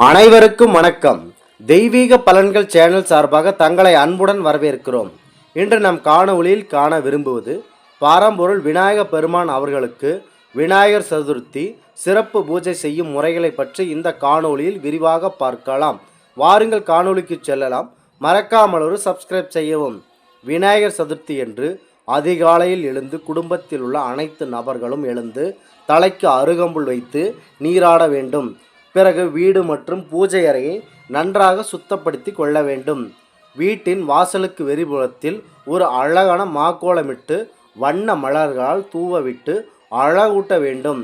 அனைவருக்கும் வணக்கம். தெய்வீக பலன்கள் சேனல் சார்பாக தங்களை அன்புடன் வரவேற்கிறோம். இன்று நம் காணொளியில் காண விரும்புவது பாரம்பொருள் விநாயக பெருமான் அவர்களுக்கு விநாயகர் சதுர்த்தி சிறப்பு பூஜை செய்யும் முறைகளை பற்றி இந்த காணொளியில் விரிவாக பார்க்கலாம். வாருங்கள் காணொளிக்கு செல்லலாம். மறக்காமல் ஒரு சப்ஸ்கிரைப் செய்யவும். விநாயகர் சதுர்த்தி என்று அதிகாலையில் எழுந்து குடும்பத்தில் உள்ள அனைத்து நபர்களும் எழுந்து தலைக்கு அருகம்புல் வைத்து நீராட வேண்டும். பிறகு வீடு மற்றும் பூஜை அறையை நன்றாக சுத்தப்படுத்தி கொள்ள வேண்டும். வீட்டின் வாசலுக்கு வெளிப்புறத்தில் ஒரு அழகான மாக்கோலமிட்டு வண்ண மலர்களால் தூவவிட்டு அழகூட்ட வேண்டும்.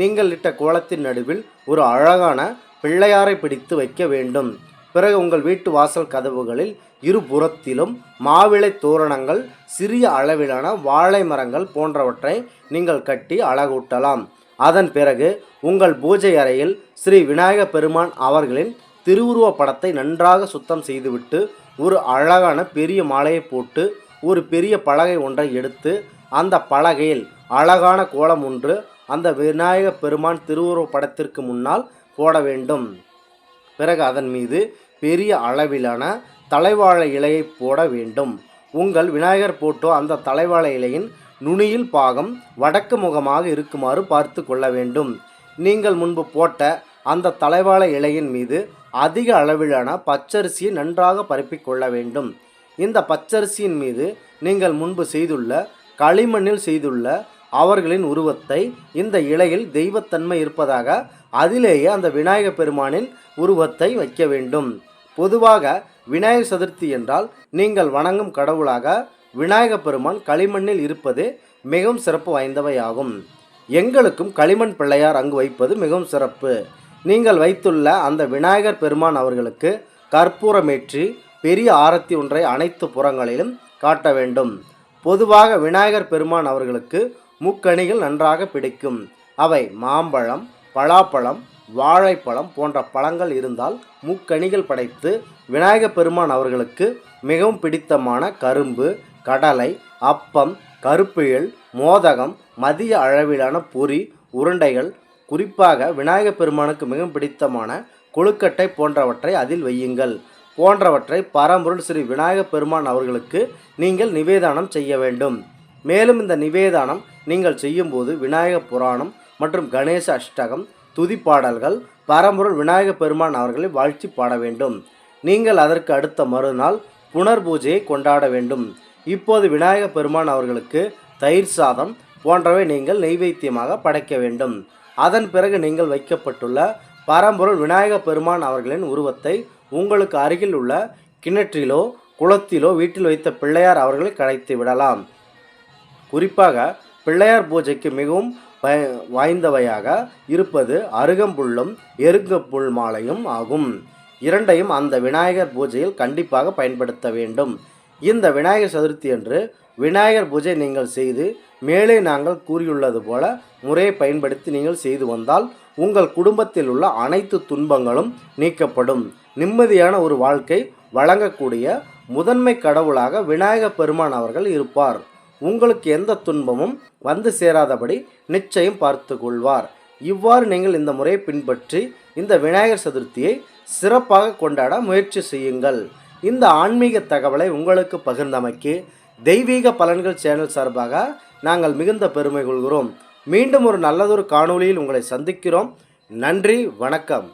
நீங்கள் இட்ட கோலத்தின் நடுவில் ஒரு அழகான பிள்ளையாரை பிடித்து வைக்க வேண்டும். பிறகு உங்கள் வீட்டு வாசல் கதவுகளில் இருபுறத்திலும் மாவிளை தோரணங்கள், சிறிய அளவிலான வாழை மரங்கள் போன்றவற்றை நீங்கள் கட்டி அழகூட்டலாம். அதன் பிறகு உங்கள் பூஜை அறையில் ஸ்ரீ விநாயக பெருமான் அவர்களின் திருவுருவ படத்தை நன்றாக சுத்தம் செய்துவிட்டு ஒரு அழகான பெரிய மாலையை போட்டு ஒரு பெரிய பலகை ஒன்றை எடுத்து அந்த பலகையில் அழகான கோலம் ஒன்று அந்த விநாயக பெருமான் திருவுருவ படத்திற்கு முன்னால் போட வேண்டும். பிறகு அதன் மீது பெரிய அளவிலான தலைவாழை இலையை போட வேண்டும். உங்கள் விநாயகர் போட்டோ அந்த தலைவாழை இலையின் நுனியில் பாகம் வடக்கு முகமாக இருக்குமாறு பார்த்து கொள்ள வேண்டும். நீங்கள் முன்பு போட்ட அந்த தலைவாழை இலையின் மீது அதிக அளவிலான பச்சரிசியை நன்றாக பரப்பிக் கொள்ள வேண்டும். இந்த பச்சரிசியின் மீது நீங்கள் முன்பு செய்துள்ள களிமண்ணில் செய்துள்ள அவர்களின் உருவத்தை இந்த இலையில் தெய்வத்தன்மை இருப்பதாக அதிலேயே அந்த விநாயக பெருமானின் உருவத்தை வைக்க வேண்டும். பொதுவாக விநாயகர் சதுர்த்தி என்றால் நீங்கள் வணங்கும் கடவுளாக விநாயக பெருமான் களிமண்ணில் இருப்பது மிகவும் சிறப்பு வாய்ந்தவையாகும். எங்களுக்கும் களிமண் பிள்ளையார் அங்கு வைப்பது மிகவும் சிறப்பு. நீங்கள் வைத்துள்ள அந்த விநாயகர் பெருமான் அவர்களுக்கு கற்பூரமேற்றி பெரிய ஆரத்தி ஒன்றை அனைத்து புறங்களிலும் காட்ட வேண்டும். பொதுவாக விநாயகர் பெருமான் அவர்களுக்கு முக்கணிகள் நன்றாக பிடிக்கும். அவை மாம்பழம், பலாப்பழம், வாழைப்பழம் போன்ற பழங்கள் இருந்தால் முக்கணிகள் படைத்து விநாயகர் பெருமான் அவர்களுக்கு மிகவும் பிடித்தமான கரும்பு, கடலை, அப்பம், கருப்பியல், மோதகம், மதிய அளவிலான பொரி, உருண்டைகள், குறிப்பாக விநாயகர் பெருமானுக்கு மிகவும் பிடித்தமான கொழுக்கட்டை போன்றவற்றை அதில் வையுங்கள். போன்றவற்றை பரம்பொருள் ஸ்ரீ விநாயகர் பெருமான் அவர்களுக்கு நீங்கள் நிவேதானம் செய்ய வேண்டும். மேலும் இந்த நிவேதானம் நீங்கள் செய்யும்போது விநாயகர் புராணம் மற்றும் கணேச அஷ்டகம், துதிப்பாடல்கள், பரம்பொருள் விநாயகர் பெருமான் அவர்களை வாழ்த்தி பாட வேண்டும். நீங்கள் அதற்கு அடுத்த மறுநாள் புனர் பூஜையை கொண்டாட வேண்டும். இப்போது விநாயகர் பெருமான் அவர்களுக்கு தயிர் சாதம் போன்றவை நீங்கள் நெய்வேத்தியமாக படைக்க வேண்டும். அதன் பிறகு நீங்கள் வைக்கப்பட்டுள்ள பரம்பொருள் விநாயகர் பெருமான் அவர்களின் உருவத்தை உங்களுக்கு அருகில் உள்ள கிணற்றிலோ குளத்திலோ வீட்டில் வைத்த பிள்ளையார் அவர்களை கரைத்து விடலாம். குறிப்பாக பிள்ளையார் பூஜைக்கு மிகவும் வாய்ந்தவையாக இருப்பது அருகம்புல்லும் எருங்கப்புல் மாலையும் ஆகும். இரண்டையும் அந்த விநாயகர் பூஜையில் கண்டிப்பாக பயன்படுத்த வேண்டும். இந்த விநாயகர் சதுர்த்தி அன்று விநாயகர் பூஜை நீங்கள் செய்து மேலே நாங்கள் கூறியுள்ளது போல முறையை பயன்படுத்தி நீங்கள் செய்து வந்தால் உங்கள் குடும்பத்தில் உள்ள அனைத்து துன்பங்களும் நீக்கப்படும். நிம்மதியான ஒரு வாழ்க்கை வழங்கக்கூடிய முதன்மை கடவுளாக விநாயகர் பெருமான் அவர்கள் இருப்பார். உங்களுக்கு எந்த துன்பமும் வந்து சேராதபடி நிச்சயம் பார்த்து கொள்வார். இவ்வாறு நீங்கள் இந்த முறையை பின்பற்றி இந்த விநாயகர் சதுர்த்தியை சிறப்பாக கொண்டாட முயற்சி செய்யுங்கள். இந்த ஆன்மீக தகவலை உங்களுக்கு பகிர்ந்தமைக்கு தெய்வீக பலன்கள் சேனல் சார்பாக நாங்கள் மிகுந்த பெருமை கொள்கிறோம். மீண்டும் ஒரு நல்லதொரு காணொளியில் உங்களை சந்திக்கிறோம். நன்றி, வணக்கம்.